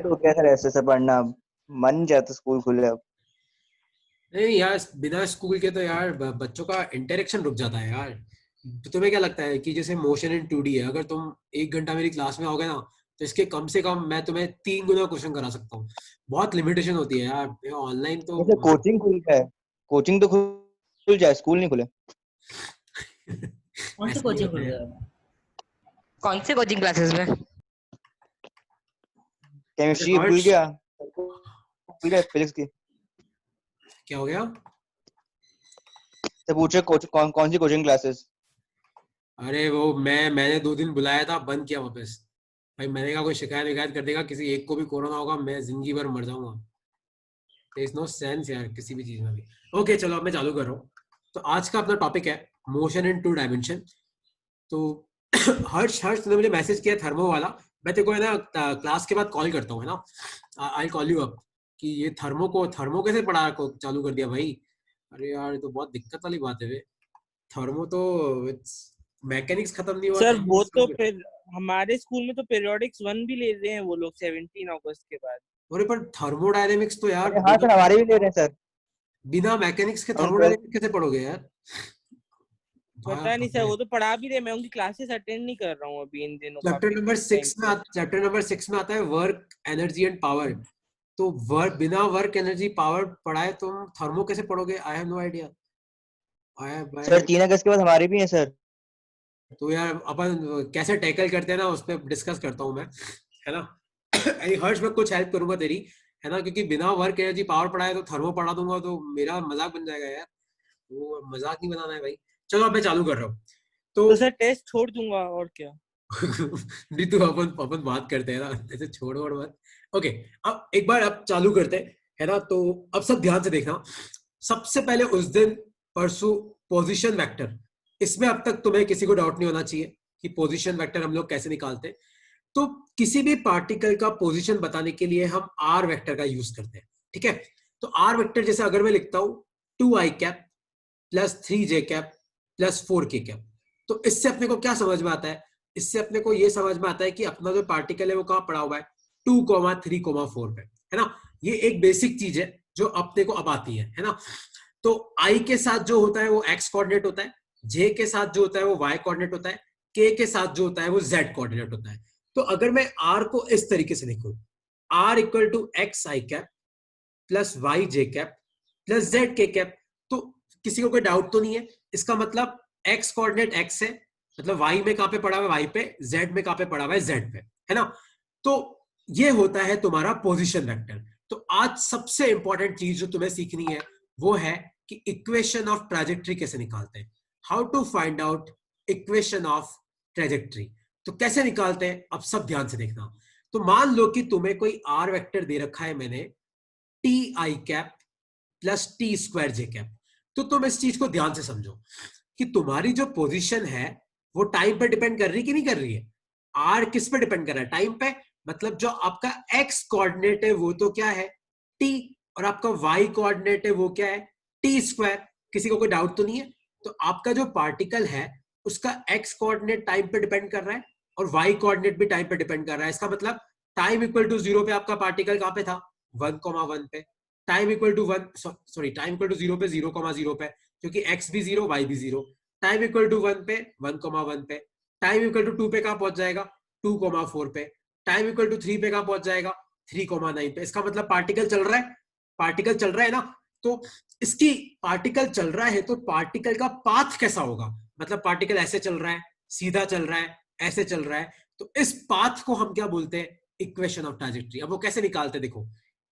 हो गया सर ऐसे से पढ़ना, मन नहीं चाहता स्कूल खुले अब। नहीं यार, बिना स्कूल के तो यार बच्चों का इंटरेक्शन रुक जाता है यार। तो तुम्हें क्या लगता है कि जैसे मोशन इन 2D है, अगर तुम 1 घंटा मेरी क्लास में आओगे ना, तो इसके कम से कम मैं तुम्हें 3 गुना क्वेश्चन करा सकता हूँ। बहुत लिमिटेशन होती है यार ऑनलाइन तो जैसे मतलब। कोचिंग खुल गया है, कोचिंग तो खुल जाए, स्कूल नहीं खुले। कौन सी ऐसा नहीं कोचिंग होता खुल यार। गया है? कौन सी कोचिंग क्लासेस में? अरे केमिस्ट्री खुल हर्ष, गया, खुल गया फिजिक्स की। क्या हो गया? तो पूछे कोच कौन कौन सी कोचिंग क्लासेस। अरे वो मैंने 2 दिन बुलाया था, बंद किया वापस। भाई मैंने कहा कोई शिकायत विकायत कर देगा, किसी एक को भी कोरोना होगा, मैं जिंदगी भर मर जाऊंगा। देयर इज नो सेंस यार किसी भी चीज में भी। ओके चलो, अब मैं चालू कर रहा हूँ। तो आज का अपना टॉपिक है मोशन इन 2 डायमेंशन। तो हर्ष हर्ष तूने मुझे मैसेज किया थर्मो वाला। मैं तेरे को है ना क्लास के बाद कॉल करता हूँ, है ना, आई कॉल यू अप। कि ये थर्मो कैसे पढ़ा को चालू कर दिया भाई। अरे यार, ये तो बहुत दिक्कत वाली बात है वे। थर्मो तो मैकेनिक्स खत्म नहीं हुआ, सर थर्मो वो शुरू तो कर। फिर हमारे स्कूल में तो पीरियोडिक्स 1 भी ले रहे हैं वो लोग 17 अगस्त के बाद। अरे पर थर्मोडायनेमिक्स तो यार अरे हाँ सर, हमारे भी ले रहे हैं सर। बिना मैकेनिक्स के हम 12th। थर्मोडायनेमिक्स कैसे पढ़ोगे यार। पता नहीं सर, वो तो पढ़ा भी रहे, मैं उनकी क्लासेस अटेंड नहीं कर रहा हूँ अभी इन दिनों चैप्टर काफी नंबर टाइम सिक्स में से। चैप्टर नंबर 6 में आता है वर्क एनर्जी एंड पावर। तो वर्क, बिना वर्क एनर्जी पावर पढ़ाए तुम थर्मो कैसे पढ़ोगे? I have no idea. आई सर भाई। 3 अगस्त के बाद हमारे भी हैं सर। तो यार अपन कैसे टैकल करते हैं ना, उस पर डिस्कस करता हूँ मैं, है ना। हर्ष मैं कुछ हेल्प करूंगा तेरी, है ना, क्योंकि बिना वर्क एनर्जी पावर पढ़ाए तो थर्मो पढ़ा दूंगा तो मेरा मजाक बन जाएगा यार। वो मजाक नहीं बनाना है भाई। चलो अब मैं चालू कर रहा हूँ। तो तो सर टेस्ट छोड़ दूंगा और क्या। नहीं तो अपन अपन बात करते हैं ना, ऐसे छोड़ वोड़ मत। ओके, अब एक बार अब चालू करते हैं, है ना। तो अब सब ध्यान से देखना। सबसे पहले उस दिन परसों पोजीशन वेक्टर, इसमें अब तक तुम्हें किसी को डाउट नहीं होना चाहिए कि पोजीशन वेक्टर हम लोग कैसे निकालते हैं। तो किसी भी पार्टिकल का पोजीशन बताने के लिए हम आर वेक्टर का यूज करते हैं, ठीक है। तो आर वेक्टर जैसे अगर मैं लिखता हूं 2i cap +3j cap +4k cap, तो इससे अपने को क्या समझ में आता है? इससे अपने को यह समझ में आता है कि अपना जो पार्टिकल है वो कहां पड़ा हुआ है, 2,3,4 पे, है ना। ये एक बेसिक चीज है जो अपने को अब आती है ना। तो आई के साथ जो होता है वो एक्स कोऑर्डिनेट होता है, जे के साथ जो होता है वो वाई कोऑर्डिनेट होता है, के साथ जो होता है वो जेड कोऑर्डिनेट होता है। तो अगर मैं आर को इस तरीके से लिखूं, R = x i cap +y j cap +z k cap, तो किसी को कोई डाउट तो नहीं है? इसका मतलब x कोऑर्डिनेट x है, मतलब y में कहां पे पड़ा हुआ है y पे, z में कहां पे पड़ा हुआ है z पे, है ना। तो ये होता है तुम्हारा पोजीशन वेक्टर। तो आज सबसे इंपॉर्टेंट चीज जो तुम्हें सीखनी है वो है कि इक्वेशन ऑफ ट्रैजेक्टरी कैसे निकालते हैं। How to find out equation of trajectory. तो कैसे निकालते हैं, अब सब ध्यान से देखना। तो मान लो कि तुम्हें कोई आर वेक्टर दे रखा है मैंने, ti cap +t² j cap. तो तुम इस चीज को ध्यान से समझो कि तुम्हारी जो पोजीशन है वो टाइम पे डिपेंड कर रही कि नहीं कर रही है। आर किस पे डिपेंड कर रहा है? टाइम पे। मतलब जो आपका एक्स कोऑर्डिनेट है वो तो क्या है, टी, और आपका वाई कोऑर्डिनेट है वो क्या है, t²। किसी को कोई डाउट तो नहीं है? तो आपका जो पार्टिकल है उसका एक्स कोऑर्डिनेट टाइम पे डिपेंड कर रहा है और वाई कोऑर्डिनेट भी टाइम पे डिपेंड कर रहा है। इसका मतलब टाइम इक्वल टू 0 पे आपका पार्टिकल कहां पे था, 1,1 पे। Time equal to 1, sorry, time equal to 0 पे 0,0 पे, क्योंकि x भी 0 y भी 0। टाइम इक्वल टू 1 पे 1,1 पे। टाइम इक्वल टू 2 पे कहां पहुंच जाएगा, 2,4 पे। टाइम इक्वल टू 3 पे कहां पहुंच जाएगा, 3,9 पे। इसका मतलब पार्टिकल चल रहा है, पार्टिकल चल रहा है ना। तो इसकी पार्टिकल चल रहा है तो पार्टिकल का पाथ कैसा होगा, मतलब पार्टिकल ऐसे चल रहा है, सीधा चल रहा है, ऐसे चल रहा है, तो इस पाथ को हम क्या बोलते हैं, इक्वेशन ऑफ ट्रैजेक्टरी। अब वो कैसे निकालते हैं, देखो।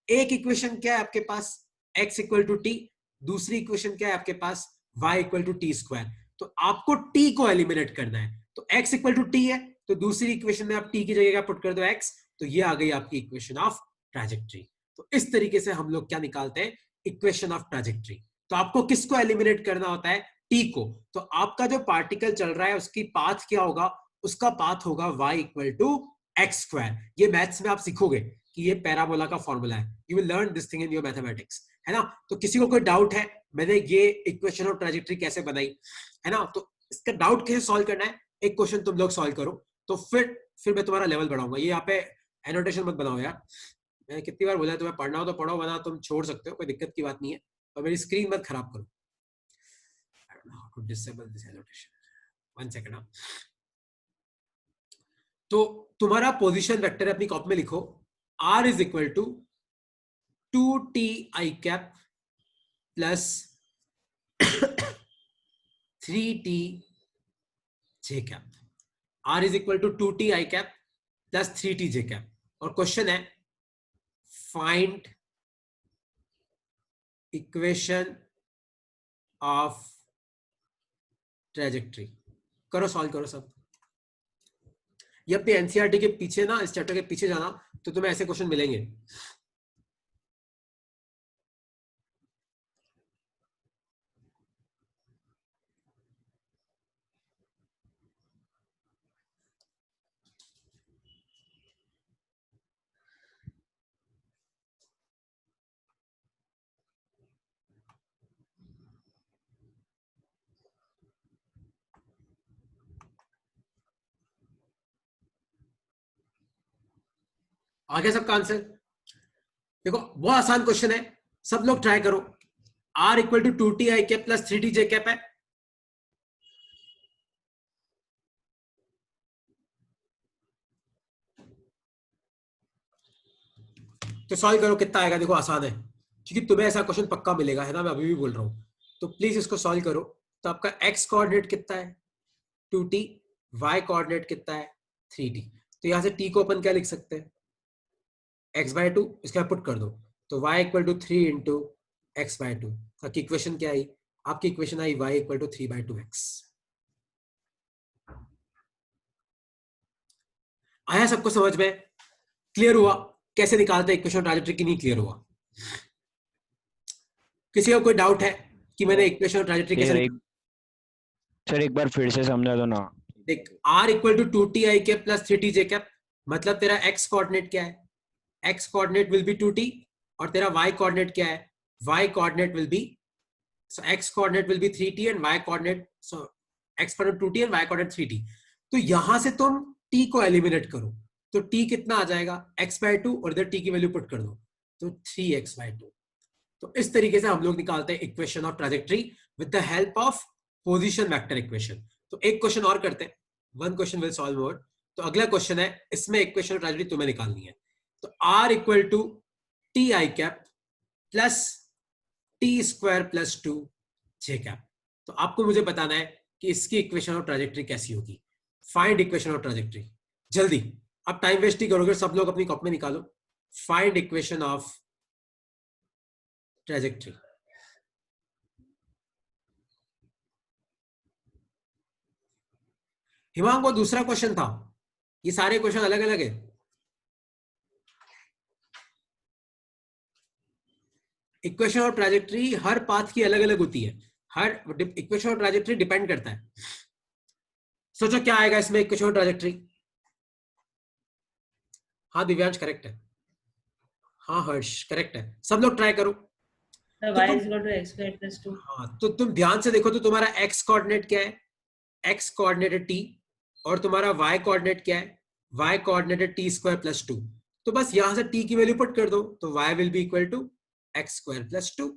एक इक्वेशन क्या है आपके पास, x = t। दूसरी इक्वेशन क्या है आपके पास, y = t²। तो आपको t को एलिमिनेट करना है। तो x = t है, तो दूसरी इक्वेशन में आप t की जगह क्या पुट कर दो, x। तो ये आ गई आपकी इक्वेशन ऑफ ट्रैजेक्टरी। तो इस तरीके से हम लोग क्या निकालते हैं, इक्वेशन ऑफ ट्रैजेक्टरी। तो आपको किसको एलिमिनेट करना होता है, t को। तो आपका जो पार्टिकल चल रहा है उसकी पाथ क्या होगा, उसका पाथ होगा y = x²। ये मैथ्स में आप सीखोगे कि ये पैराबोला का फॉर्मूला है। You will learn this thing in your mathematics, है ना। तो किसी को कोई डाउट है मैंने ये इक्वेशन ऑफ ट्रैजेक्टरी कैसे बनाई, है ना। तो इसका डाउट कैसे सॉल्व करना है, एक क्वेश्चन तुम लोग सॉल्व करो, तो फिर मैं तुम्हारा लेवल बढ़ाऊंगा। ये यहाँ पे एनोटेशन मत बनाओ यार। मैंने कितनी बार बोला है तुम्हें पढ़ना हो तो पढ़ो, वरना तुम छोड़ सकते हो, कोई दिक्कत की बात नहीं है, और मेरी स्क्रीन मत खराब करो। I don't know how to disable this annotation. One second now. तो तुम्हारा पोजीशन वेक्टर अपनी कॉपी में लिखो, R is equal to 2t I cap plus 3t j cap. R is equal to 2t I cap plus 3t j cap. और question है find equation of trajectory. करो, solve करो सब। ये अपने एनसीईआरटी के पीछे ना, इस चैप्टर के पीछे जाना तो तुम्हें ऐसे क्वेश्चन मिलेंगे। आगे सबका आंसर देखो, बहुत आसान क्वेश्चन है, सब लोग ट्राई करो। R equal to 2t I cap plus 3t j cap है। तो सॉल्व करो, कितना आएगा देखो, आसान है, क्योंकि तुम्हें ऐसा क्वेश्चन पक्का मिलेगा, है ना, मैं अभी भी बोल रहा हूं। तो प्लीज इसको सॉल्व करो। तो आपका x कोऑर्डिनेट कितना है 2t, y कोऑर्डिनेट कितना है 3t। तो यहां से t को अपन क्या लिख सकते हैं, x/2, इसका पुट कर दो, तो y equal to 3 into x/2। आपकी इक्वेशन क्या आई, आपकी इक्वेशन आई y इक्वल टू 3/2x। आया सबको समझ में, क्लियर हुआ कैसे निकालते हैं इक्वेशन ट्रांजिटिव की, नहीं क्लियर हुआ? किसी का कोई डाउट है कि मैंने इक्वेशन ट्रांजिटिव कैसे सर एक बार फिर से समझा दो ना। देख, r equal to 2t I cap plus 3t j cap, मतलब तेरा x कोऑर्डिनेट क्या है, x coordinate will be 2t, और तेरा y कोऑर्डिनेट क्या है, y coordinate will be, so x coordinate will be 3t and y coordinate, so x coordinate 2t and y coordinate 3t। तो यहां से तुम t को एलिमिनेट करो, तो t कितना आ जाएगा x/2, और इधर t की वैल्यू पुट कर दो, तो 3x/2। तो इस तरीके से हम लोग निकालते हैं equation of trajectory with the help of position vector equation. तो एक क्वेश्चन और करते हैं, one question will solve more. तो अगला क्वेश्चन है, इसमें इक्वेशन ऑफ ट्रैजेक्टरी तुम्हें निकालनी है। तो r equal to t I cap plus t square plus 2 j cap. तो आपको मुझे बताना है कि इसकी इक्वेशन ऑफ ट्रैजेक्टरी कैसी होगी। फाइंड इक्वेशन ऑफ ट्रैजेक्टरी, जल्दी, अब टाइम वेस्ट नहीं करोगे, सब लोग अपनी कॉपी में निकालो। Find equation of trajectory. Himang, वो दूसरा क्वेश्चन था, ये सारे क्वेश्चन अलग अलग है। Equation of trajectory her path की अलग अलग होती है, हर इक्वेशन ऑफ ट्रैजेक्टरी डिपेंड करता है। सोचो क्या आएगा इसमें इक्वेशन ऑफ ट्रैजेक्टरी। हाँ दिव्यांश करेक्ट है, हाँ हर्ष करेक्ट है, सब लोग ट्राई करो। y is equal to x squared plus 2। हाँ, तो तुम ध्यान से देखो, तो तुम्हारा x कोऑर्डिनेट क्या है, x कोऑर्डिनेट है t, और तुम्हारा y कोऑर्डिनेट क्या है, y कोऑर्डिनेट है t स्क्वायर प्लस 2। तो बस यहां से t की वैल्यू पुट कर दो, तो y will be equal to x square plus 2।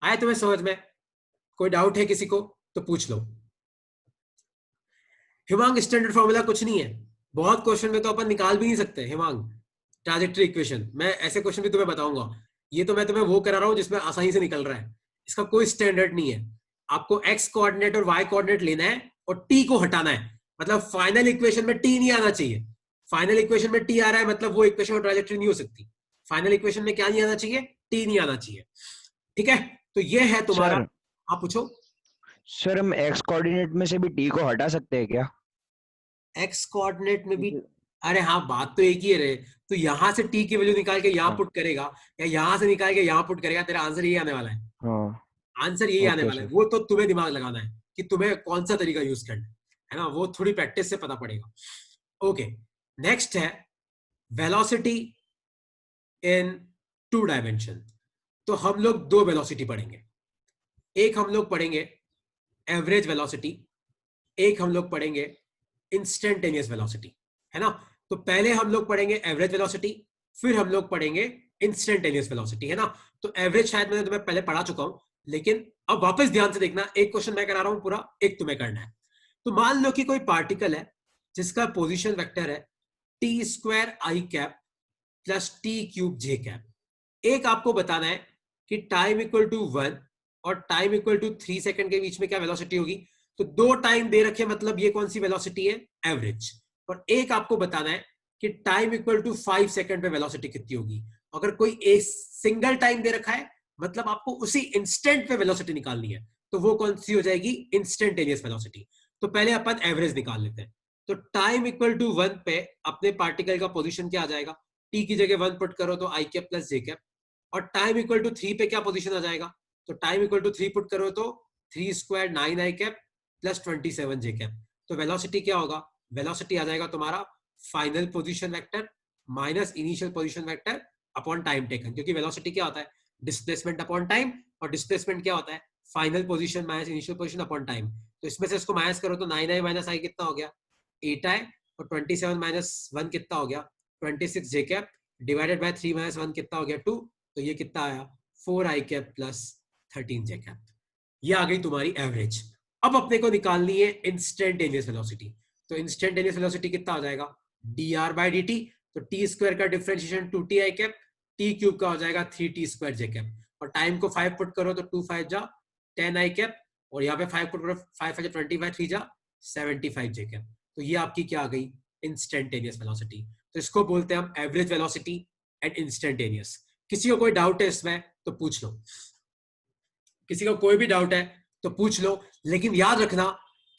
आया तुम्हें समझ में? कोई डाउट है किसी को तो पूछ लो। हिमांग, स्टैंडर्ड फॉर्मूला कुछ नहीं है, बहुत क्वेश्चन में तो अपन निकाल भी नहीं सकते हिमांग ट्रैजेक्टरी इक्वेशन। मैं ऐसे क्वेश्चन भी तुम्हें बताऊंगा, ये तो मैं तुम्हें वो करा रहा हूं जिसमें आसानी से निकल रहा है, इसका कोई स्टैंडर्ड नहीं है। आपको x कोऑर्डिनेट और y कोऑर्डिनेट लेना है और t को हटाना है, मतलब फाइनल इक्वेशन में t नहीं आना चाहिए। फाइनल इक्वेशन में t आ रहा है मतलब वो इक्वेशन और ट्रैजेक्टरी नहीं हो सकती। फाइनल इक्वेशन में क्या नहीं आना चाहिए, t नहीं आना चाहिए, ठीक है? तो ये है तुम्हारा। आप पूछो। सर हम x कोऑर्डिनेट में से भी t को हटा सकते हैं क्या? x कोऑर्डिनेट में भी, अरे हाँ बात तो एक ही है रे। तो यहाँ से t की वैल्यू निकाल के यहाँ पुट करेगा, या यहाँ से निकाल के यहाँ पुट करेगा, तेरा आंसर यही आने वाला है। आंसर यही आने वाला है। वो तो तुम्हें दिमाग लगाना है कि तुम्हें कौन सा तरीका यूज करना है ना, वो थोड़ी प्रैक्टिस से पता पड़ेगा। ओके, नेक्स्ट है वेलोसिटी इन 2 डायमेंशन। तो हम लोग 2 वेलोसिटी पढ़ेंगे, एक हम लोग पढ़ेंगे एवरेज वेलोसिटी, एक हम लोग पढ़ेंगे इंस्टेंटेनियस वेलोसिटी, है ना। तो पहले हम लोग पढ़ेंगे एवरेज वेलोसिटी, फिर हम लोग पढ़ेंगे इंस्टेंटेनियस वेलोसिटी, है ना। तो एवरेज शायद मैंने तुम्हें पहले पढ़ा चुका हूं, लेकिन अब वापस ध्यान से देखना, एक क्वेश्चन मैं करा रहा हूं पूरा, एक तुम्हें करना है। तो मान लो कि कोई पार्टिकल है जिसका पोजीशन वेक्टर है T square I cap plus T cube J cap. एक आपको बताना है कि टाइम इक्वल टू 1 और टाइम इक्वल टू 3 सेकंड के बीच में क्या वेलोसिटी होगी। तो दो टाइम दे रखे, मतलब ये कौन सी वेलोसिटी है, एवरेज। और एक आपको बताना है कि टाइम इक्वल टू 5 सेकंड पे वेलोसिटी कितनी होगी। अगर कोई एक सिंगल टाइम दे रखा है, मतलब आपको उसी इंस्टेंट पे वेलोसिटी निकालनी है, तो वो कौन सी हो जाएगी, इंस्टेंटेनियस वेलोसिटी। तो पहले अपन एवरेज निकाल लेते हैं। तो टाइम इक्वल टू 1 पे अपने पार्टिकल का पोजीशन क्या आ जाएगा, टी की जगह 1 पुट करो तो आई कैप प्लस जे कैप। और टाइम इक्वल टू 3 पे क्या पोजीशन आ जाएगा, तो टाइम इक्वल टू 3 पुट करो तो 3 स्क्वायर 9 आई कैप प्लस 27 जे कैप। तो वेलोसिटी क्या होगा, वेलोसिटी आ जाएगा तुम्हारा final position vector minus initial position vector upon time taken, क्योंकि वेलोसिटी क्या होता है, डिस्प्लेसमेंट अपॉन टाइम, और डिस्प्लेसमेंट क्या होता है, final position minus initial position upon time. तो इसमें से इसको माइनस करो तो 9 आई माइनस आई कितना हो गया, 8 आई, और 27 माइनस 1 कितना हो गया, 26 जे कैप, डिवाइडेड बाय 3 माइनस 1 कितना हो गया 2, तो ये कितना आया 4 आई कैप प्लस 13 जे कैप। ये आ गई तुम्हारी एवरेज। अब अपने को निकालनी है इंस्टेंटेनियस वेलोसिटी। तो इंस्टेंटेनियस वेलोसिटी कितना हो जाएगा, dr बाय dt। तो टी स्क्वायर का डिफरेंशिएशन 2t आई कैप, टी क्यूब का हो जाएगा 3t स्क्वायर जे कैप। और टाइम को 5 पुट करो तो 2 5 जा 10 आई कैप, और यहाँ पे 5 पुट करो 5 5 25 3 जा 75 जे कैप। तो ये आपकी क्या आ गई, इंस्टेंटेनियस वेलोसिटी। तो इसको बोलते हैं हम एवरेज वेलोसिटी एंड इंस्टेंटेनियस। किसी को कोई डाउट है इसमें तो पूछ लो, किसी को कोई भी डाउट है तो पूछ लो, लेकिन याद रखना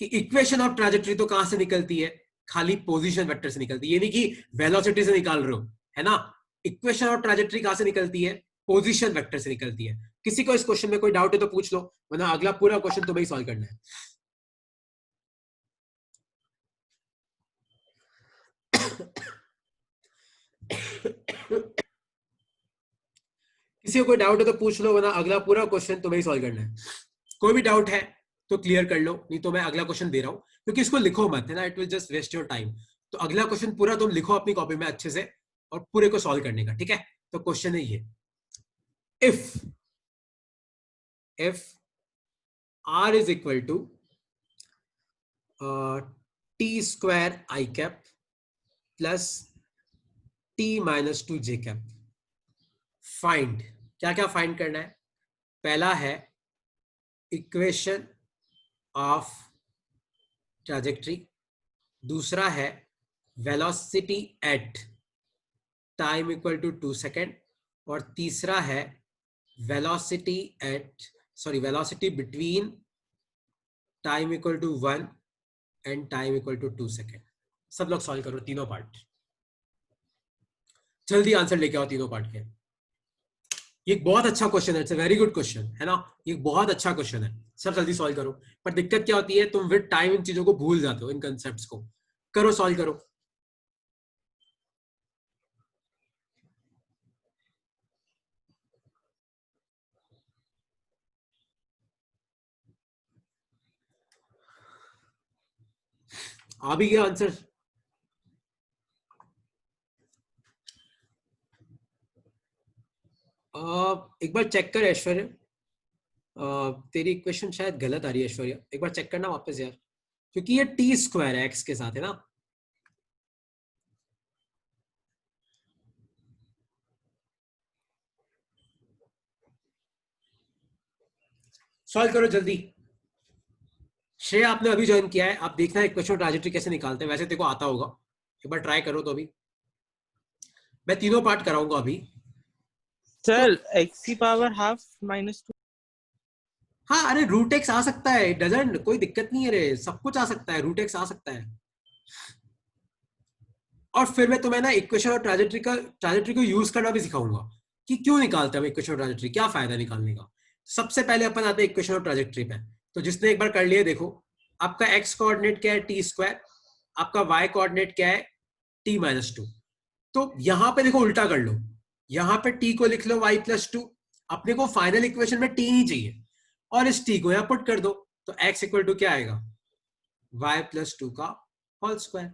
कि इक्वेशन ऑफ ट्रैजेक्टरी तो कहां से निकलती है, खाली पोजीशन वेक्टर से निकलती है, ये नहीं कि वेलोसिटी से निकाल रहे हो, है ना। इक्वेशन ऑफ ट्रैजेक्टरी कहां से निकलती है, पोजीशन वेक्टर से निकलती है। किसी को इस क्वेश्चन में कोई डाउट है तो पूछ लो, वरना अगला पूरा क्वेश्चन तुम्हें ही सॉल्व करना है। किसी को कोई डाउट है तो पूछ लो, वरना अगला पूरा क्वेश्चन तुम्हें ही सॉल्व करना है। कोई भी डाउट है तो क्लियर कर लो, नहीं तो मैं अगला क्वेश्चन दे रहा हूं, क्योंकि इसको लिखो मत, है ना, it will just waste your time. तो अगला क्वेश्चन पूरा तुम लिखो अपनी कॉपी में अच्छे से, और पूरे को सॉल्व करने का, ठीक है। तो क्वेश्चन है ये, if r is equal to T square I cap plus T minus 2 J cap, find, क्या क्या फाइंड करना है। पहला है इक्वेशन ऑफ ट्रैजेक्टरी, दूसरा है velocity at time equal to 2 second, और तीसरा है velocity between time equal to 1 and time equal to 2 second. सब लोग सॉल्व करो तीनों पार्ट, जल्दी आंसर लेके आओ तीनों पार्ट के। ये एक बहुत अच्छा क्वेश्चन है, it's a very good question, है ना, ये बहुत अच्छा क्वेश्चन है, सब जल्दी सॉल्व करो। पर दिक्कत क्या होती है, तुम विद टाइम इन चीजों को भूल जाते हो, इन कंसेप्ट्स को। करो, सॉल्व करो। आ भी गया आंसर। एक बार चेक कर ऐश्वर्य, तेरी इक्वेशन शायद गलत आ रही है ऐश्वर्या, एक बार चेक करना वापस यार, क्योंकि ये टी स्क्वायर है एक्स के साथ, है ना। सॉल्व करो जल्दी। श्रेया आपने अभी ज्वाइन किया है, आप देखना इक्वेशन ट्रैजेक्टरी कैसे निकालते हैं, वैसे तेरे को आता होगा, एक बार ट्राई करो। तो अभी मैं तीनों पार्ट कराऊंगा अभी। सर x की पावर हाफ माइनस 2। हाँ, अरे रूट एक्स आ सकता है, डजंट, कोई दिक्कत नहीं है रे, सब कुछ आ सकता है, रूट एक्स आ सकता है। और फिर मैं तुम्हें ना इक्वेशन और ट्रैजेक्टरी को यूज करना भी सिखाऊंगा कि क्यों निकालते हैं इक्वेशन और ट्रैजेक्टरी, क्या फायदा निकालने का। सबसे पहले अपन आते हैं इक्वेशन और ट्रैजेक्टरी पे। तो जिसने एक बार कर लिया, देखो आपका एक्स कोऑर्डिनेट क्या है टी स्क्वायर, आपका वाई कोऑर्डिनेट क्या है टी माइनस 2। तो यहां पे देखो उल्टा कर लो, यहां पे टी को लिख लो y प्लस 2, अपने को फाइनल इक्वेशन में टी नहीं चाहिए, और इस टी को यहां पुट कर दो, तो x इक्वल टू क्या आएगा y प्लस 2 का होल स्क्वायर।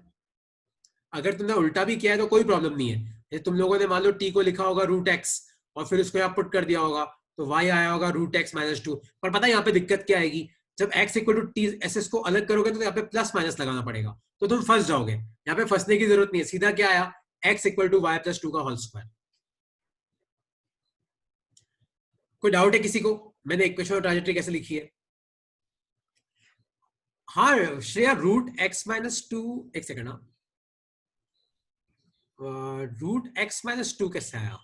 अगर तुमने उल्टा भी किया है तो कोई प्रॉब्लम नहीं है, ये तुम लोगों ने मान लो t को लिखा होगा √x और फिर उसको यहाँ पुट कर दिया होगा, तो y आया होगा √x-2। पर पता है यहाँ पे दिक्कत क्या आएगी, जब x equal to T S को अलग करोगे तो यहाँ पे प्लस माइनस लगाना पड़ेगा, तो तुम फंस जाओगे। यहाँ पे फंसने की जरूरत नहीं है, सीधा क्या आया, x इक्वल टू y+2 का होल स्क्वायर। कोई डाउट है किसी को, मैंने इक्वेशन ऑफ ट्राजेक्टरी कैसे लिखी है? हाँ श्रेया, √x-2, एक सेकंड, √x-2 कैसे आया?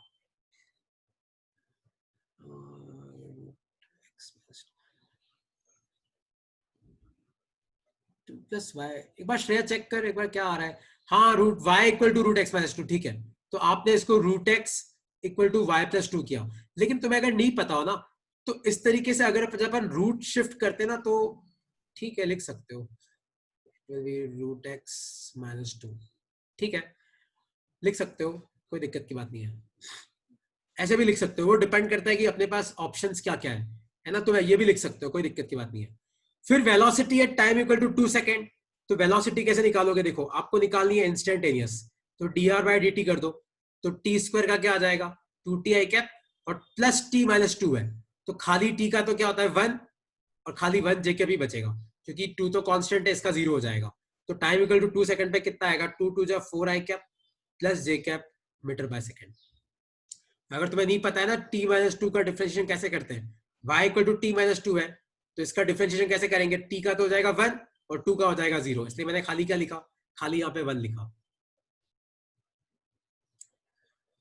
प्लस वाई, एक बार श्रेया चेक कर एक बार क्या आ रहा है। हाँ, y इक्वल टू √x-2, ठीक है। तो आपने इसको √x इक्वल टू y+2 किया, लेकिन तुम्हें अगर नहीं पता हो ना, तो इस तरीके से अगर अपन रूट शिफ्ट करते ना, तो ठीक है लिख सकते हो √x-2, ठीक है लिख सकते हो, कोई दिक्कत की बात नहीं है। ऐसे भी लिख सकते हो, वो डिपेंड करता है कि अपने पास ऑप्शंस क्या क्या है ना, तो ये भी लिख सकते हो, कोई दिक्कत की बात नहीं है। फिर velocity at time equal to 2 second, तो वेलोसिटी कैसे निकालोगे? देखो आपको निकालनी है इंस्टेंटेनियस, तो dr/dt कर दो, तो t² का क्या आ जाएगा 2ti और प्लस t-2 है, तो खाली t का तो क्या होता है 1 और खाली 1 j भी बचेगा, क्योंकि 2 तो कांस्टेंट है, इसका 0 हो जाएगा। तो टाइम इक्वल टू 2 सेकंड पे कितना आएगा, 2 2 जा 4i plus j metre by second. अगर तुम्हें नहीं पता है ना t-2 का डिफरेंशिएशन कैसे करते हैं, y इक्वल टू t-2 है, तो इसका डिफरेंशिएशन कैसे करेंगे, t का तो हो जाएगा 1 और 2 का हो जाएगा 0, इसलिए मैंने खाली क्या लिखा, खाली यहाँ पे 1 लिखा।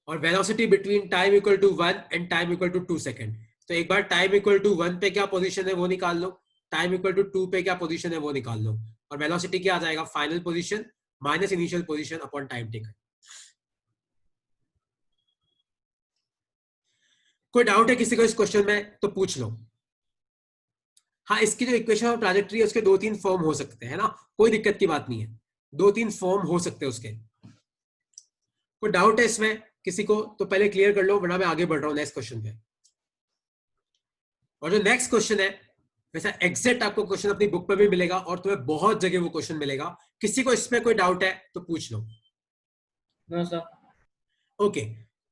और velocity between time equal to 1 and time equal to 2 second, तो एक बार टाइम इक्वल टू 1 पे क्या पोजीशन है वो निकाल लो, टाइम इक्वल टू 2 पे क्या पोजीशन है वो निकाल लो, और वेलोसिटी क्या आ जाएगा, final position minus initial position upon time taken. कोई डाउट है किसी को इस क्वेश्चन में तो पूछ लो। हाँ, इसकी जो इक्वेशन ऑफ ट्रैजेक्टरी है उसके 2-3 फॉर्म हो सकते हैं ना, कोई दिक्कत की बात नहीं है, 2-3 फॉर्म हो सकते हैं उसके। कोई डाउट है इसमें किसी को तो पहले क्लियर कर लो, वरना मैं आगे बढ़ रहा हूं नेक्स्ट क्वेश्चन पे। और जो नेक्स्ट क्वेश्चन है वैसा एग्जैक्ट आपको क्वेश्चन अपनी बुक पे भी मिलेगा और तुम्हें बहुत जगह वो क्वेश्चन मिलेगा। किसी को इसमें कोई डाउट है तो पूछ लो। No sir. ओके,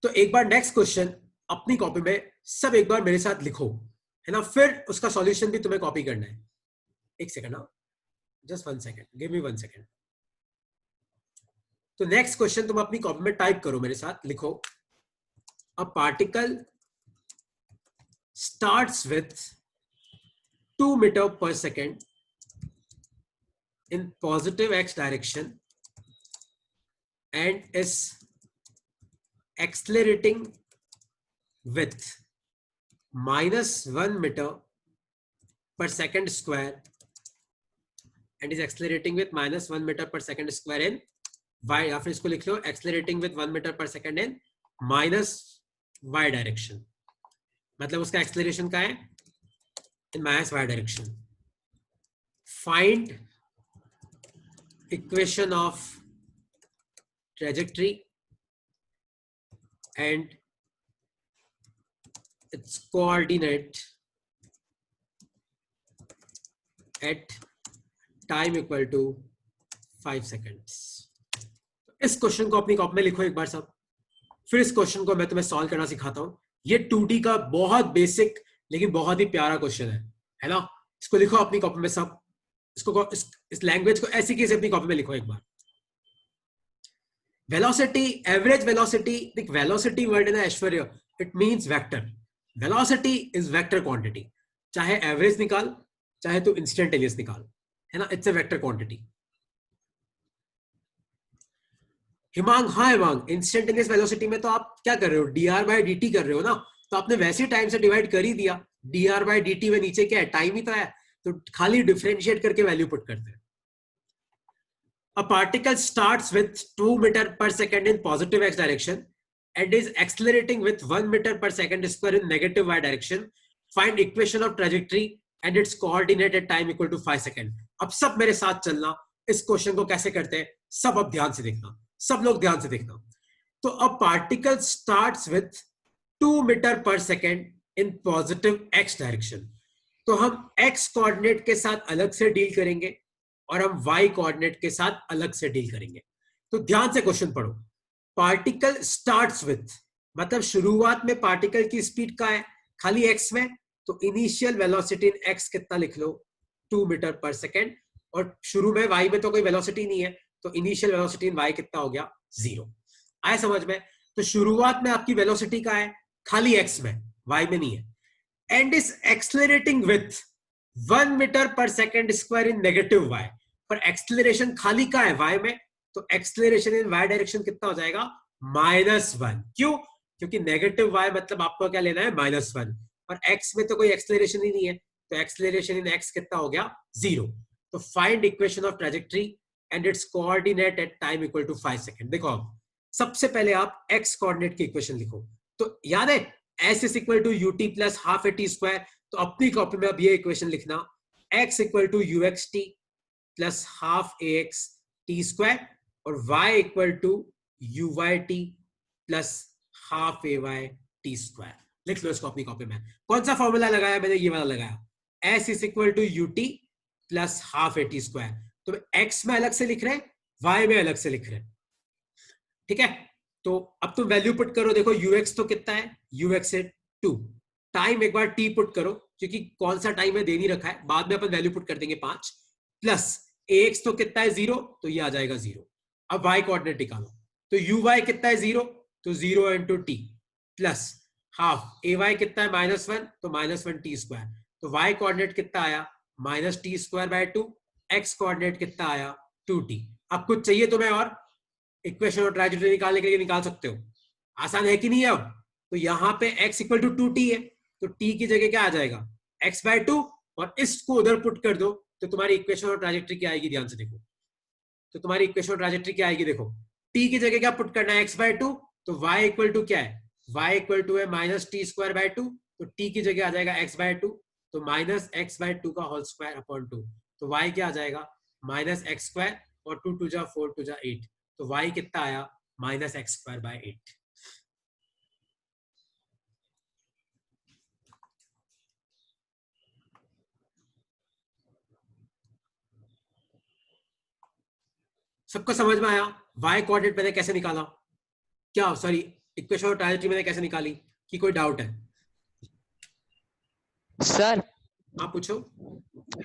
तो एक बार नेक्स्ट क्वेश्चन अपनी कॉपी में सब एक बार मेरे साथ लिखो, है ना, फिर उसका सॉल्यूशन भी तुम्हें कॉपी करना है। एक second, just 1 second, give me 1 second. तो नेक्स्ट क्वेश्चन तुम अपनी कॉपी में टाइप करो, मेरे साथ लिखो, a particle starts with 2 metre per second in positive x direction and is accelerating with -1 meter per second square and is accelerating with -1 meter per second square in y, या फिर इसको लिख लो accelerating with 1 meter per second in -y direction, मतलब उसका acceleration का है in -y direction। Find equation of trajectory and its coordinate at time equal to 5 seconds। इस question को अपनी कॉपी में लिखो एक बार सब, फिर इस क्वेश्चन को मैं तुम्हें सॉल्व करना सिखाता हूं। ये 2D का बहुत बेसिक लेकिन बहुत ही प्यारा क्वेश्चन है ना। इसको लिखो अपनी कॉपी में सब, इसको इस लैंग्वेज को ऐसी कैसे अपनी कॉपी में लिखो एक बार। वेलोसिटी, एवरेज वेलोसिटी, देख वेलोसिटी वर्ड है ना Aishwarya, it means vector. Velocity is vector quantity, चाहे एवरेज निकाल चाहे तो इंस्टेंटेनियस निकाल, है ना, it's a vector quantity. Himang, हाँ हिमांग, इंस्टेंटेनियस वेलोसिटी में तो आप क्या कर रहे हो, dr/dt कर रहे हो ना, तो आपने वैसे टाइम से डिवाइड कर ही दिया। dr/dt में नीचे क्या है, टाइम ही तो है, तो खाली डिफरेंशिएट करके वैल्यू पुट करते हैं। A particle starts with 2 meter per second in positive x direction and is accelerating with 1 meter per second square in negative y direction. Find equation of trajectory and its coordinate at time equal to 5 second. अब सब मेरे साथ चलना, इस question को कैसे करते हैं सब अब ध्यान से देखना, सब लोग ध्यान से देखना। तो a particle starts with 2 meter per second in positive x direction, तो हम x कोऑर्डिनेट के साथ अलग से डील करेंगे और हम y कोऑर्डिनेट के साथ अलग से डील करेंगे। तो ध्यान से क्वेश्चन पढ़ो। पार्टिकल स्टार्ट्स विथ, मतलब शुरुआत में पार्टिकल की स्पीड का है खाली x में, तो इनिशियल वेलोसिटी इन x कितना लिख लो 2 मीटर पर सेकेंड, और शुरू में y में तो कोई वेलोसिटी नहीं है, तो इनिशियल वेलोसिटी इन y कितना हो गया 0। आया समझ में? तो शुरुआत में आपकी वेलोसिटी का है खाली x में, y में नहीं है, and is accelerating with 1 metre per second square in negative y, पर एक्सलरेशन खाली का है y में, तो एक्सलरेशन इन y डायरेक्शन कितना हो जाएगा -1। क्यों? क्योंकि नेगेटिव y मतलब आपको क्या लेना है -1, और x में तो कोई एक्सलरेशन ही नहीं है, तो एक्सलरेशन इन x कितना हो गया 0। तो find equation of trajectory and its coordinate at time equal to 5 second. देखो अब सबसे पहले आप x कोऑर्डिनेट की इक्वेशन लिखो, तो याद है s is equal to ut plus half A T square, तो अपनी कॉपी में अब ये इक्वेशन लिखना x equal to uxt plus half ax T square और y equal to uyt plus half ay T square. लिख लो इसको अपनी कॉपी में। कौन सा फॉर्मूला लगाया मैंने? ये वाला लगाया, s is equal to ut plus half A T square. तो x में अलग से लिख रहे हैं, y में अलग से लिख रहे हैं, ठीक है। तो अब तुम वैल्यू पुट करो, देखो ux तो कितना है, ux है 2, टाइम एक बार t पुट करो, क्योंकि कौन सा टाइम है दे नहीं रखा है, बाद में अपन वैल्यू पुट कर देंगे 5, प्लस ax तो कितना है 0, तो ये आ जाएगा 0। अब y कोऑर्डिनेट निकालो, तो uy कितना है 0, तो 0 into T plus half ay कितना है -1, तो -1 टी स्क्वायर, तो y कोऑर्डिनेट कितना आया -t square by 2, x coordinate कितना आया 2t। अब कुछ चाहिए तुम्हें और? इक्वेशन और ट्रैजेक्टरी निकालने के लिए निकाल सकते हो, आसान है कि नहीं? अब तो यहाँ पे x इक्वल टू 2t है, तो t की जगह क्या आ जाएगा x बाय 2, और इसको उधर पुट कर दो, तो तुम्हारी इक्वेशन और ट्रैजेक्टरी क्या आएगी, ध्यान से देखो। तो तुम्हारी इक्वेशन और ट्रैजेक्टरी क्या आएगी, देखो t की जगह क्या पुट करना है x बाय 2, तो y इक्वल टू क्या है, y इक्वल टू है -t स्क्वायर बाय 2, तो t की जगह आ जाएगा x बाय 2, तो -x बाय 2 का होल स्क्वायर अपॉन 2, तो y क्या आ जाएगा -x स्क्वायर, और 2 2 जा 4 2 जा 8, तो y कितना आया -x स्क्वायर बाय 8। सबको समझ में आया? y कोऑर्डिनेट मैंने कैसे निकाला, क्या सॉरी इक्वेशन और ट्रैजेक्टरी मैंने कैसे निकाली, कि कोई डाउट है? सर आप पूछो।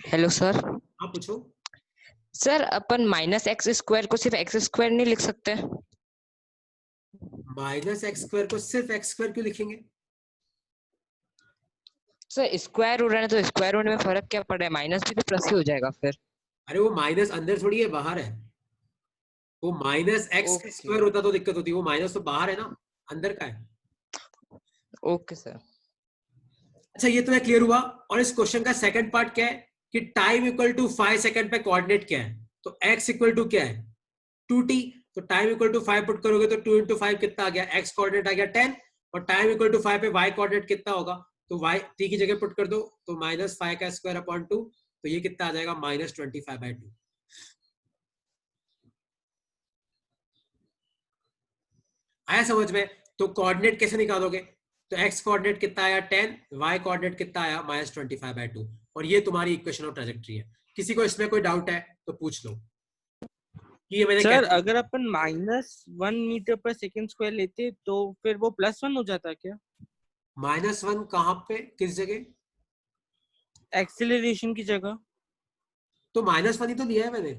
Hello sir. आप पूछो। सर अपन -x स्क्वायर को सिर्फ x स्क्वायर नहीं लिख सकते? -x स्क्वायर को सिर्फ x स्क्वायर क्यों लिखेंगे? सर स्क्वायर हो रहा है तो स्क्वायर होने में फर्क क्या पड़ रहा है, माइनस भी तो प्लस ही हो जाएगा फिर। अरे वो माइनस अंदर थोड़ी है, बाहर है। वो -x स्क्वायर होता तो दिक्कत होती, वो माइनस तो बाहर है ना, अंदर का है। Okay sir. अच्छा ये तुम्हें क्लियर हुआ? और इस क्वेश्चन का सेकंड पार्ट क्या है कि टाइम इक्वल टू 5 सेकंड पे कोऑर्डिनेट क्या है, तो x इक्वल टू क्या है 2t, तो टाइम इक्वल टू 5 पुट करोगे तो 2 इंटू 5 कितना आ गया, x कोऑर्डिनेट आ गया 10, और टाइम इक्वल टू 5 पे y कोऑर्डिनेट कितना होगा, तो y t की जगह पुट कर दो, तो -5 का स्क्वायर अपॉन 2, तो ये कितना आ जाएगा -25/2। आया समझ में? तो कोऑर्डिनेट कैसे निकालोगे, तो x कोऑर्डिनेट कितना आया 10, y कोऑर्डिनेट कितना आया -25/2, और ये तुम्हारी इक्वेशन ऑफ ट्रैजेक्टरी है। किसी को इसमें कोई डाउट है तो पूछ लो। ये मैंने सर अगर अपन -1 मीटर पर सेकंड स्क्वायर लेते तो फिर वो +1 हो जाता क्या? -1 कहाँ पे, किस जगह? एक्सेलरेशन की जगह। तो -1 ही तो लिया है मैंने।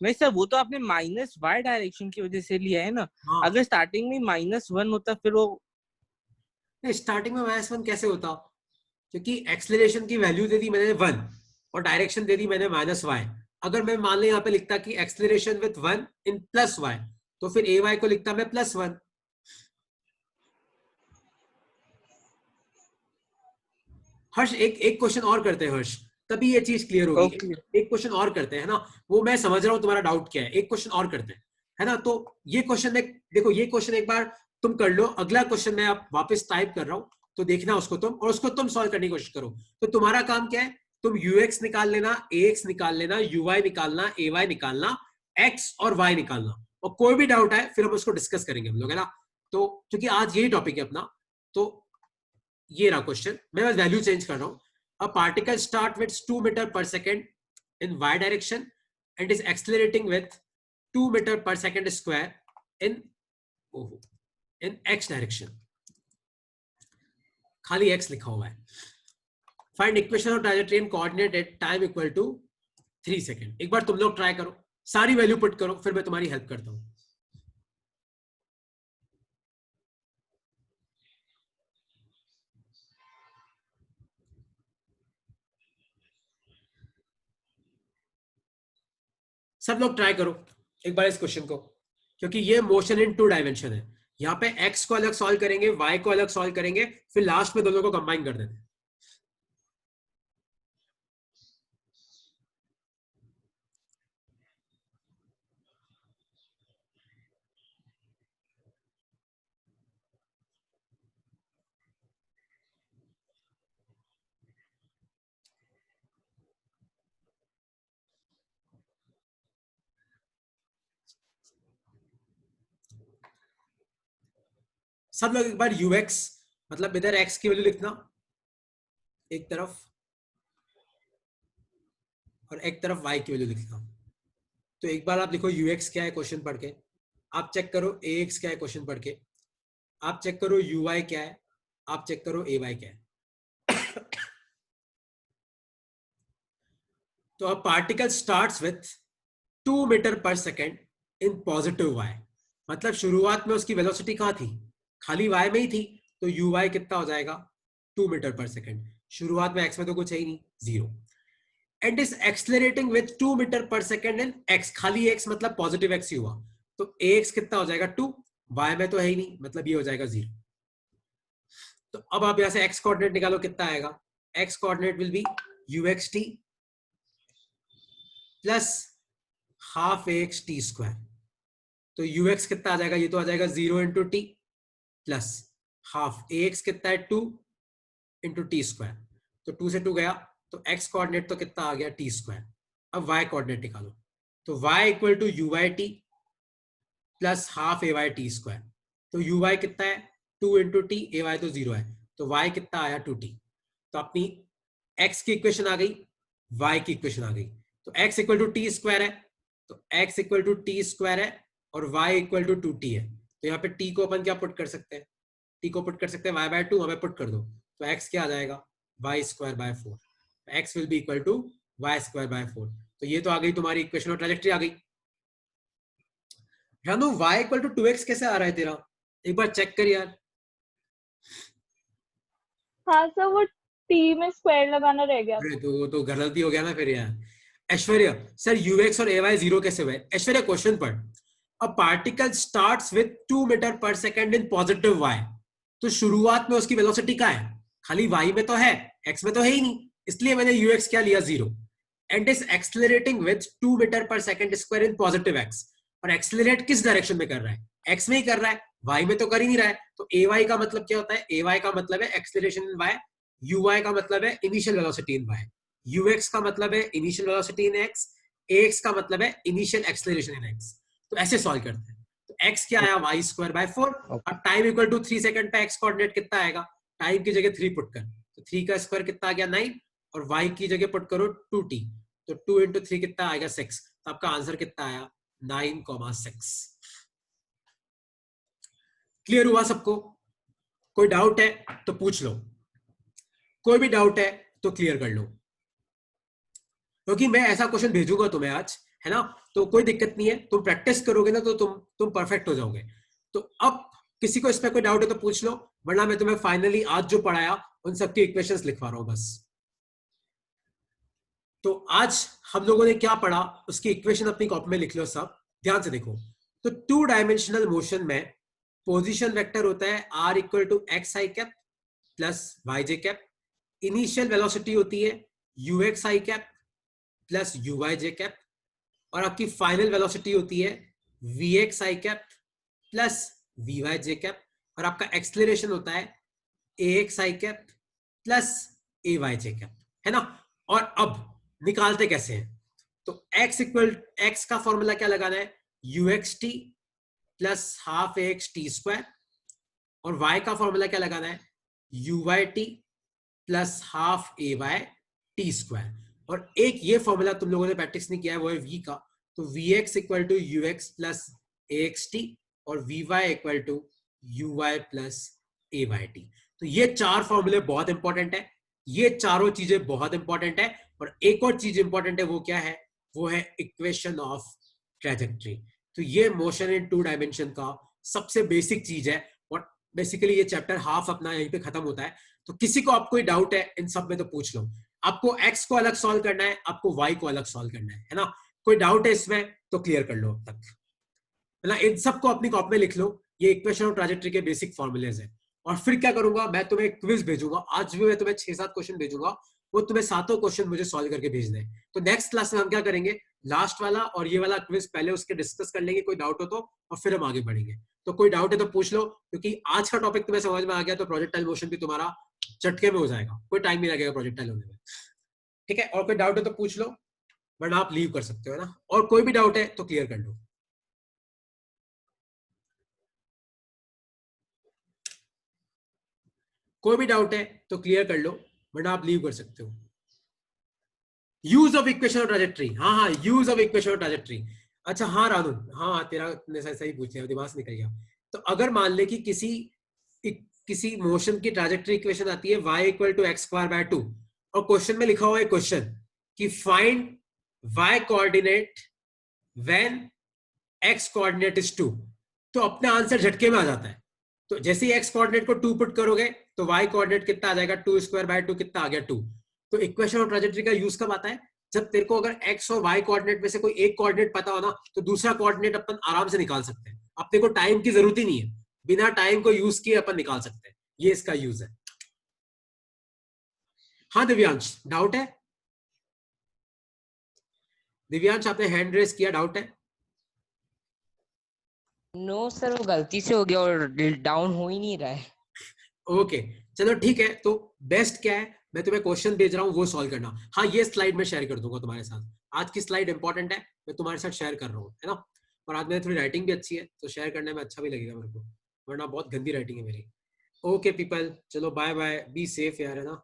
नहीं सर, वो तो आपने -y डायरेक्शन की वजह से लिया है ना। हाँ। अगर स्टार्टिंग में -1 होता फिर वो स्टार्टिंग में -1 कैसे होता, क्योंकि एक्सेलरेशन की वैल्यू दे दी मैंने 1 और डायरेक्शन दे दी मैंने -y। अगर मैं मान ले यहाँ पे लिखता कि एक्सेलरेशन विथ 1 इन +y, तो फिर ay को लिखता मैं +1। हर्ष एक क्वेश्चन और करते हैं हर्ष, तभी ये चीज क्लियर होगी। एक क्वेश्चन और करते हैं ना, वो मैं समझ रहा हूँ तुम्हारा डाउट क्या है, एक क्वेश्चन और करते हैं, है ना। तो ये क्वेश्चन देखो, ये क्वेश्चन एक बार तुम कर लो, अगला क्वेश्चन मैं आप वापस टाइप कर रहा हूँ, तो देखना उसको तुम, और उसको तुम सॉल्व करने की कोशिश करो। तो तुम्हारा काम क्या है, तुम ux निकाल लेना, ax निकाल लेना, uy निकालना, ay निकालना, x और y निकालना, और कोई भी डाउट है फिर हम उसको डिस्कस करेंगे हम लोग, है ना। तो क्योंकि आज यही टॉपिक है अपना, तो ये रहा क्वेश्चन, मैं बस वैल्यू चेंज कर रहा हूं। A particle start with 2 metre per second in y direction and is accelerating with 2 metre per second square in in x direction, खाली x लिखा हुआ है. Find equation of trajectory in coordinate at time equal to 3 second. एक बार तुम लोग try करो, सारी वैल्यू पुट करो, फिर मैं तुम्हारी हेल्प करता हूं. सब लोग ट्राई करो एक बार इस क्वेश्चन को, क्योंकि ये मोशन इन 2 डायमेंशन है. यहाँ पे x को अलग सॉल्व करेंगे, y को अलग सॉल्व करेंगे, फिर लास्ट में दोनों को कंबाइन कर देते हैं. सब लोग एक बार ux, मतलब इधर x की वैल्यू लिखना एक तरफ, और एक तरफ y की वैल्यू लिखना. तो एक बार आप लिखो ux क्या है क्वेश्चन पढ़ के, आप चेक करो ax क्या है क्वेश्चन पढ़ के, आप चेक करो uy क्या है, आप चेक करो ay क्या है. तो a particle starts with 2 metre per second in positive y, मतलब शुरुआत में उसकी वेलोसिटी कहां थी, खाली y में ही थी. तो uy कितना हो जाएगा, 2 मीटर पर सेकेंड. शुरुआत में x में तो कुछ है ही नहीं, 0. And is accelerating with 2 metre per second in x, खाली x मतलब पॉजिटिव x ही हुआ. तो ax कितना हो जाएगा 2, y में तो है ही नहीं, मतलब ये हो जाएगा 0. तो अब आप यहां से x कोऑर्डिनेट निकालो, कितना आएगा. x coordinate will be uxt plus half ax t square. तो ux कितना आ जाएगा, ये तो आ जाएगा 0 into T plus half ax कितना है 2 इंटू टी स्क्वायर. तो 2 से 2 गया, तो x कोऑर्डिनेट तो कितना आ गया t स्क्वायर. अब y कोऑर्डिनेट निकालो, तो y equal to U Y T plus half A Y T square. तो uy कितना है 2 इंटू टी, ए वाई तो 0 है, तो y कितना आया 2t. तो अपनी x की इक्वेशन आ गई, y की इक्वेशन आ गई. तो x equal to T square है, तो x equal to T square है, और y इक्वल टू 2t है. तो यहाँ पे t को अपन क्या पुट कर सकते हैं, t को पुट कर सकते हैं y बाय 2, हमें पुट कर दो. तो x क्या आ जाएगा, y square by 4. x will be equal to y square by 4. तो ये तो आ गई तुम्हारी इक्वेशन ऑफ ट्रैजेक्टरी आ गई. Ranu y equal to 2x कैसे आ रहा है तेरा, एक बार चेक कर यार. हाँ सर, वो टी में स्क्वायर लगाना रह गया. अरे तो गलती हो गया ना फिर यार. ऐश्वर्या, सर ux और ay 0 कैसे हुए. ऐश्वर्या क्वेश्चन पढ़. A particle starts with 2 metre per second in positive y. तो शुरुआत में उसकी वेलोसिटी क्या है, खाली y में तो है, x में तो है ही नहीं, इसलिए मैंने ux क्या लिया 0. And is accelerating with 2 metre per second square in positive x. और एक्सलरेट किस डायरेक्शन में कर रहा है, x में ही कर रहा है, y में तो कर ही नहीं रहा है. तो ay का मतलब क्या होता है, ay का मतलब है एक्सलरेशन इन y, uy का मतलब है इनिशियल वेलोसिटी इन y, ux का मतलब है इनिशियल वेलोसिटी इन x, ax का मतलब है इनिशियल एक्सलरेशन इन x. तो ऐसे सॉल्व करते हैं. तो x क्या आया, y स्क्वायर बाय 4. अब टाइम इक्वल टू 3 सेकंड पे x कोऑर्डिनेट कितना आएगा, टाइम की जगह 3 पुट कर, तो 3 का स्क्वायर कितना आ गया 9, और y की जगह पुट करो 2t, तो 2 इंटू 3 कितना आएगा 6. तो आपका आंसर कितना आया 9,6. क्लियर हुआ सबको, कोई डाउट है तो पूछ लो, कोई भी डाउट है तो क्लियर कर लो, क्योंकि मैं ऐसा क्वेश्चन भेजूंगा तुम्हें आज, है ना. तो कोई दिक्कत नहीं है, तुम प्रैक्टिस करोगे ना तो तुम परफेक्ट हो जाओगे. तो अब किसी को इस पे कोई डाउट है तो पूछ लो, वरना मैं तुम्हें फाइनली आज जो पढ़ाया उन सबकी इक्वेशंस लिखवा रहा हूं बस. तो आज हम लोगों ने क्या पढ़ा उसकी इक्वेशन अपनी कॉपी में लिख लो सब, ध्यान से देखो. तो 2 डायमेंशनल मोशन में पोजीशन वेक्टर होता है r equal to X I cap plus Y J cap. Initial velocity होती है ux I cap plus uy J cap, और आपकी फाइनल वेलोसिटी होती है vx I cap plus vy J cap, और आपका एक्सलेरेशन होता है ax I cap plus ay J cap, है ना. और अब निकालते कैसे हैं, तो x का फॉर्मूला क्या लगाना है, uxt plus half ax t square, और y का फॉर्मूला क्या लगाना है, uyt plus half ay t square. और एक ये फॉर्मूला तुम लोगों ने प्रैक्टिस नहीं किया है, वो है v का. तो vx equal to ux plus axt और vy equal to uy plus a/t। तो ये 4 फॉर्मूले बहुत इंपॉर्टेंट है, ये चारों चीजें बहुत इंपॉर्टेंट है। और एक और चीज इंपॉर्टेंट है, वो क्या है? वो है इक्वेशन ऑफ ट्रैजेक्टरी। तो ये मोशन इन 2 डायमेंशन का सबसे बेसिक चीज है। और बेसिकली ये चैप्टर हाफ अपना यहीं पे खत्म होता है। तो किसी को आप कोई डाउट है इन सब में तो पूछ लो। आपको x को अलग सॉल्व करना है, आपको y को अलग सॉल्व करना है ना? कोई डाउट है इसमें तो क्लियर कर लो अब तक, है ना? इन सबको अपनी कॉपी में लिख लो, ये इक्वेशन ऑफ ट्रैजेक्टरी के बेसिक फॉर्मूलेज है। और फिर क्या करूंगा, मैं तुम्हें एक क्विज भेजूंगा। आज भी मैं तुम्हें 6-7 क्वेश्चन भेजूंगा, वो तुम्हें 7 क्वेश्चन मुझे सॉल्व करके भेजने हैं। तो नेक्स्ट क्लास में हम क्या करेंगे, लास्ट वाला और ये वाला क्विज पहले उसके डिस्कस कर लेंगे, कोई डाउट हो तो, और फिर हम आगे बढ़ेंगे। तो कोई डाउट है तो पूछ लो, क्योंकि आज का टॉपिक तुम्हें समझ में आ गया तो प्रोजेक्टाइल मोशन भी तुम्हारा झटके में हो जाएगा, कोई टाइम नहीं लगेगा प्रोजेक्टाइल होने में। ठीक है, और कोई डाउट है तो पूछ लो, वरना आप लीव कर सकते हो ना। और कोई भी डाउट है तो क्लियर कर लो। कोई भी डाउट है तो क्लियर कर लो, वरना आप लीव कर सकते हो। Use of equation of trajectory, हाँ, use of equation of trajectory. अच्छा हाँ रानू, हाँ तेरा ने सही पूछ लिया, दिमाग से निकल गया। तो अगर मान ले कि किसी मोशन की ट्रैजेक्टरी इक्वेशन आती है y equal to X square by 2, और क्वेश्चन में लिखा हुआ है क्वेश्चन कि find y coordinate when x coordinate is 2, तो अपने आंसर झटके में आ जाता है। तो जैसे ही x कोऑर्डिनेट को 2 पुट करोगे तो y कोऑर्डिनेट कितना आ जाएगा, 2 स्क्वायर बाय 2 कितना आ गया 2। तो इक्वेशन ऑफ ट्रैजेक्टरी का यूज कब आता है, जब तेरे को अगर x और y कोऑर्डिनेट में से कोई एक कोऑर्डिनेट पता हो ना, तो दूसरा कोऑर्डिनेट अपन आराम से निकाल सकते हैं। अपने को टाइम की जरूरत ही नहीं है, बिना टाइम को यूज किए अपन निकाल सकते हैं। ये इसका यूज है। हाँ दिव्यांश, डाउट है? दिव्यांश आपने हैंड रेस किया, डाउट है? नो सर, वो गलती से हो गया और डाउन हो ही नहीं रहा है। ओके चलो ठीक है। तो बेस्ट क्या है, मैं तुम्हें क्वेश्चन भेज रहा हूँ, वो सॉल्व करना। हाँ ये स्लाइड में शेयर कर दूंगा तुम्हारे साथ, आज की स्लाइड इंपॉर्टेंट है, मैं तुम्हारे साथ शेयर कर रहा हूँ, है ना? और आज मेरी थोड़ी राइटिंग भी अच्छी है, तो शेयर करने में अच्छा भी लगेगा मेरे को, वरना बहुत गंदी राइटिंग है मेरी। ओके पीपल, चलो बाय बाय, बी सेफ यार, है ना?